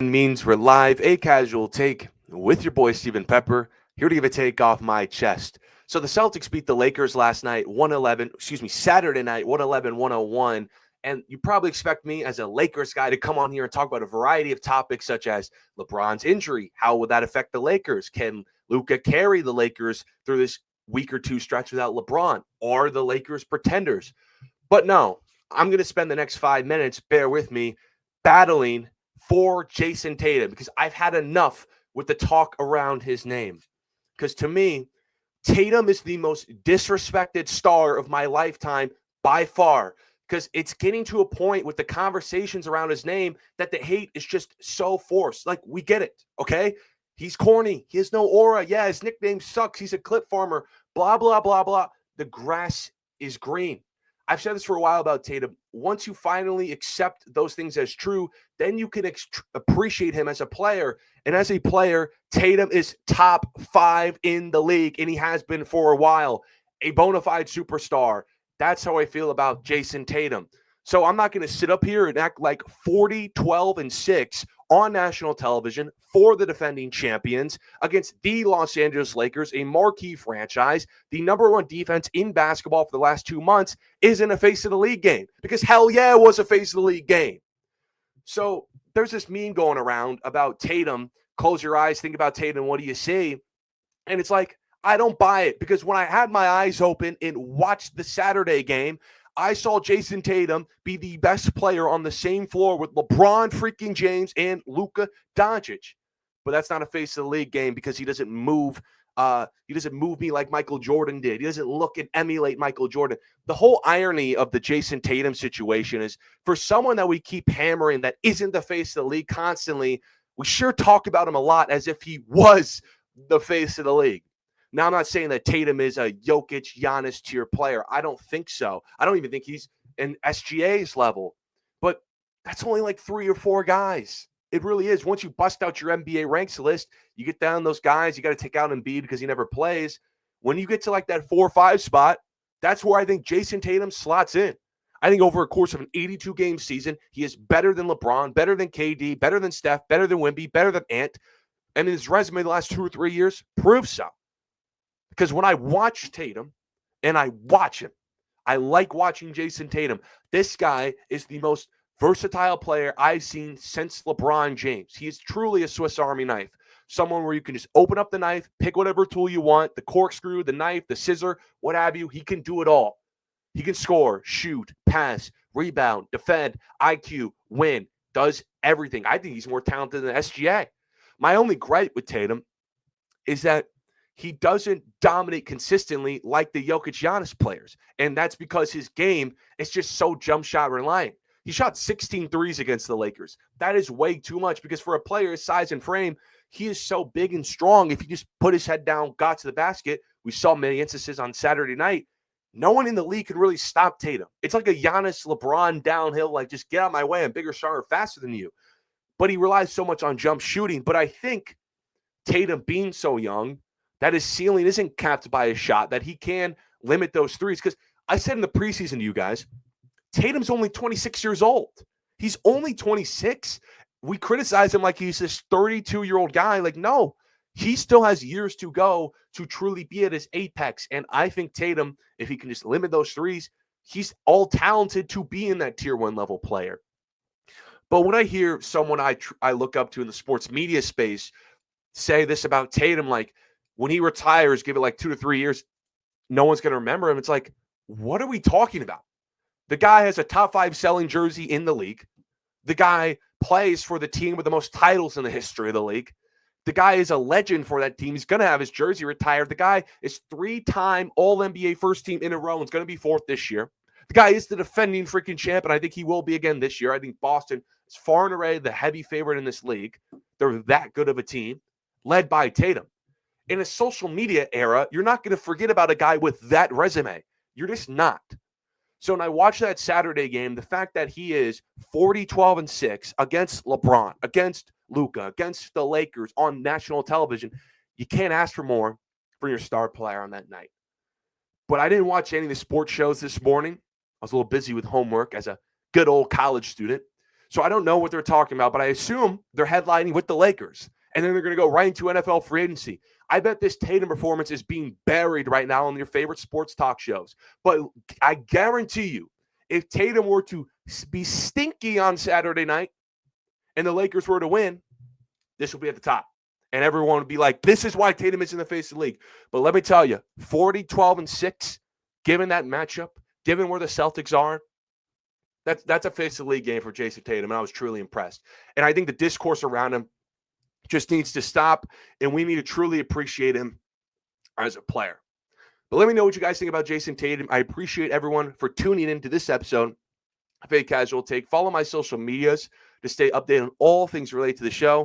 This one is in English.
Means we're live, a casual take with your boy Steven Pepper, here to give a take off my chest. So the Celtics beat the Lakers last night, 111, Saturday night, 111-101. And you probably expect me as a Lakers guy to come on here and talk about a variety of topics such as LeBron's injury. How would that affect the Lakers? Can Luka carry the Lakers through this week or two stretch without LeBron? Are the Lakers pretenders? But no, I'm going to spend the next 5 minutes, bear with me, battling for Jayson Tatum because I've had enough with the talk around his name. Because to me, Tatum is the most disrespected star of my lifetime by far. Because it's getting to a point with the conversations around his name that the hate is just so forced. Like, we get it, okay? He's corny. He has no aura. Yeah, his nickname sucks. He's a clip farmer. Blah, blah, blah, blah. The grass is green. I've said this for a while about Tatum. Once you finally accept those things as true, then you can appreciate him as a player. And as a player, Tatum is top 5 in the league, and he has been for a while. A bona fide superstar. That's how I feel about Jayson Tatum. So I'm not going to sit up here and act like 40, 12, and 6 on national television for the defending champions against the Los Angeles Lakers, a marquee franchise. The number one defense in basketball for the last 2 months isn't a face of the league game because hell yeah, it was a face of the league game. So there's this meme going around about Tatum. Close your eyes, think about Tatum. What do you see? And it's like, I don't buy it because when I had my eyes open and watched the Saturday game, I saw Jayson Tatum be the best player on the same floor with LeBron freaking James and Luka Doncic. But that's not a face of the league game because he doesn't move. He doesn't move me like Michael Jordan did. He doesn't look and emulate Michael Jordan. The whole irony of the Jayson Tatum situation is for someone that we keep hammering that isn't the face of the league constantly, we sure talk about him a lot as if he was the face of the league. Now, I'm not saying that Tatum is a Jokic, Giannis tier player. I don't think so. I don't even think he's an SGA's level. But that's only like 3 or 4 guys. It really is. Once you bust out your NBA ranks list, you get down those guys. You got to take out Embiid because he never plays. When you get to like that 4 or 5 spot, that's where I think Jayson Tatum slots in. I think over a course of an 82-game season, he is better than LeBron, better than KD, better than Steph, better than Wemby, better than Ant. And his resume the last 2 or 3 years proves so. Because when I watch Tatum and I watch him, I like watching Jayson Tatum. This guy is the most versatile player I've seen since LeBron James. He is truly a Swiss Army knife. Someone where you can just open up the knife, pick whatever tool you want, the corkscrew, the knife, the scissor, what have you. He can do it all. He can score, shoot, pass, rebound, defend, IQ, win, does everything. I think he's more talented than SGA. My only gripe with Tatum is that he doesn't dominate consistently like the Jokic Giannis players. And that's because his game is just so jump shot reliant. He shot 16 threes against the Lakers. That is way too much because for a player his size and frame, he is so big and strong. If he just put his head down, got to the basket, we saw many instances on Saturday night. No one in the league can really stop Tatum. It's like a Giannis LeBron downhill, like just get out of my way. I'm bigger, stronger, faster than you. But he relies so much on jump shooting. But I think Tatum being so young, that his ceiling isn't capped by a shot, that he can limit those threes. Because I said in the preseason to you guys, Tatum's only 26 years old. He's only 26. We criticize him like he's this 32-year-old guy. Like, no, he still has years to go to truly be at his apex. And I think Tatum, if he can just limit those threes, he's all talented to be in that tier 1 level player. But when I hear someone I look up to in the sports media space say this about Tatum, like, when he retires, give it like 2 to 3 years, no one's going to remember him. It's like, what are we talking about? The guy has a top 5 selling jersey in the league. The guy plays for the team with the most titles in the history of the league. The guy is a legend for that team. He's going to have his jersey retired. The guy is 3-time All-NBA first team in a row and is going to be 4th this year. The guy is the defending freaking champ, and I think he will be again this year. I think Boston is far and away the heavy favorite in this league. They're that good of a team, led by Tatum. In a social media era, you're not going to forget about a guy with that resume. You're just not. So when I watch that Saturday game, the fact that he is 40, 12, and 6 against LeBron, against Luka, against the Lakers on national television, you can't ask for more for your star player on that night. But I didn't watch any of the sports shows this morning. I was a little busy with homework as a good old college student. So I don't know what they're talking about, but I assume they're headlining with the Lakers. And then they're going to go right into NFL free agency. I bet this Tatum performance is being buried right now on your favorite sports talk shows. But I guarantee you, if Tatum were to be stinky on Saturday night and the Lakers were to win, this will be at the top. And everyone would be like, this is why Tatum is in the face of the league. But let me tell you, 40, 12, and 6, given that matchup, given where the Celtics are, that's a face of the league game for Jayson Tatum, and I was truly impressed. And I think the discourse around him just needs to stop, and we need to truly appreciate him as a player. But let me know what you guys think about Jayson Tatum. I appreciate everyone for tuning into this episode of A Casual Take. Follow my social medias to stay updated on all things related to the show.